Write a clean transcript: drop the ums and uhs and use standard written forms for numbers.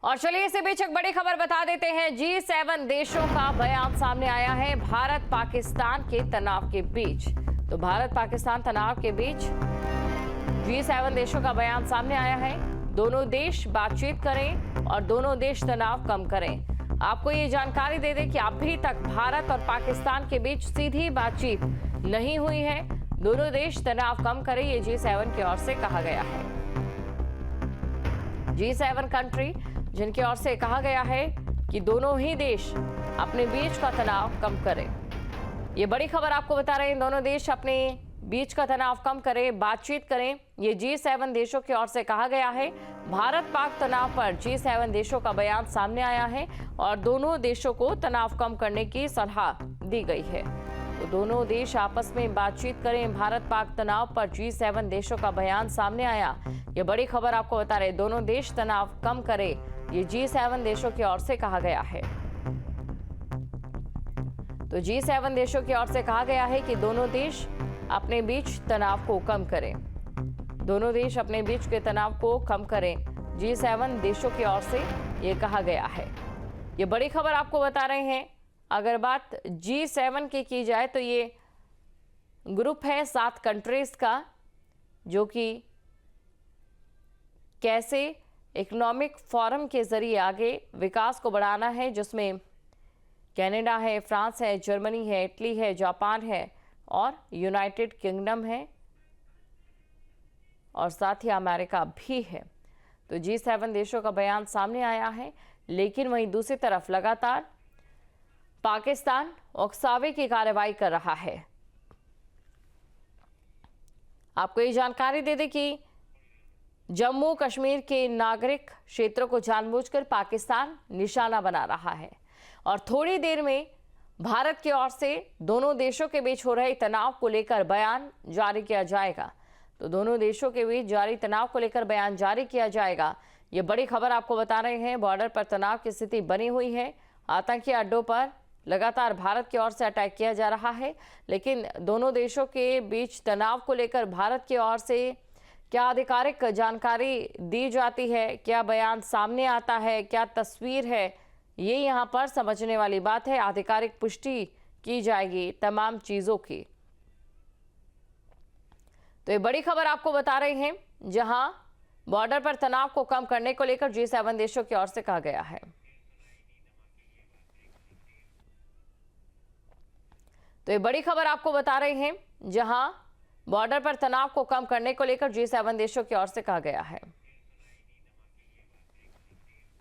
और चलिए इसी बीच एक बड़ी खबर बता देते हैं। G7 देशों का बयान सामने आया है भारत पाकिस्तान के तनाव के बीच। तो भारत पाकिस्तान तनाव के बीच G7 देशों का बयान सामने आया है। दोनों देश बातचीत करें और दोनों देश तनाव कम करें। आपको ये जानकारी दे दें कि अभी तक भारत और पाकिस्तान के बीच सीधी बातचीत नहीं हुई है। दोनों देश तनाव कम करें, ये G7 की ओर से कहा गया है। G7 कंट्री जिनकी ओर से कहा गया है कि दोनों ही देश अपने बीच का तनाव कम करें। ये बड़ी खबर आपको बता रहे हैं। दोनों देश अपने बीच का तनाव कम करें, बातचीत करें, ये G7 देशों की ओर से कहा गया है। भारत पाक तनाव पर G7 देशों का बयान सामने आया है और दोनों देशों को तनाव कम करने की सलाह दी गई है। तो दोनों देश आपस में बातचीत करें। भारत पाक तनाव पर G7 देशों का बयान सामने आया। ये बड़ी खबर आपको बता रहे, दोनों देश तनाव कम करें, ये G7 देशों की ओर से कहा गया है। तो G7 देशों की ओर से कहा गया है कि दोनों देश अपने बीच तनाव को कम करें। दोनों देश अपने बीच के तनाव को कम करें, G7 देशों की ओर से ये कहा गया है। ये बड़ी खबर आपको बता रहे हैं। अगर बात G7 की जाए तो ये ग्रुप है 7 कंट्रीज का, जो कि कैसे इकोनॉमिक फोरम के जरिए आगे विकास को बढ़ाना है, जिसमें कनाडा है, फ्रांस है, जर्मनी है, इटली है, जापान है और यूनाइटेड किंगडम है और साथ ही अमेरिका भी है। तो G7 देशों का बयान सामने आया है। लेकिन वहीं दूसरी तरफ लगातार पाकिस्तान उकसावे की कार्रवाई कर रहा है। आपको ये जानकारी दे दें कि जम्मू कश्मीर के नागरिक क्षेत्रों को जानबूझकर पाकिस्तान निशाना बना रहा है और थोड़ी देर में भारत की ओर से दोनों देशों के बीच हो रहे तनाव को लेकर बयान जारी किया जाएगा। तो दोनों देशों के बीच जारी तनाव को लेकर बयान जारी किया जाएगा। ये बड़ी खबर आपको बता रहे हैं। बॉर्डर पर तनाव की स्थिति बनी हुई है। आतंकी अड्डों पर लगातार भारत की ओर से अटैक किया जा रहा है, लेकिन दोनों देशों के बीच तनाव को लेकर भारत की ओर से क्या आधिकारिक जानकारी दी जाती है, क्या बयान सामने आता है, क्या तस्वीर है, ये यहाँ पर समझने वाली बात है। आधिकारिक पुष्टि की जाएगी तमाम चीजों की। तो ये बड़ी खबर आपको बता रहे हैं, जहां बॉर्डर पर तनाव को कम करने को लेकर G7 देशों की ओर से कहा गया है। तो ये बड़ी खबर आपको बता रहे हैं, जहां बॉर्डर पर तनाव को कम करने को लेकर G7 देशों की ओर से कहा गया है।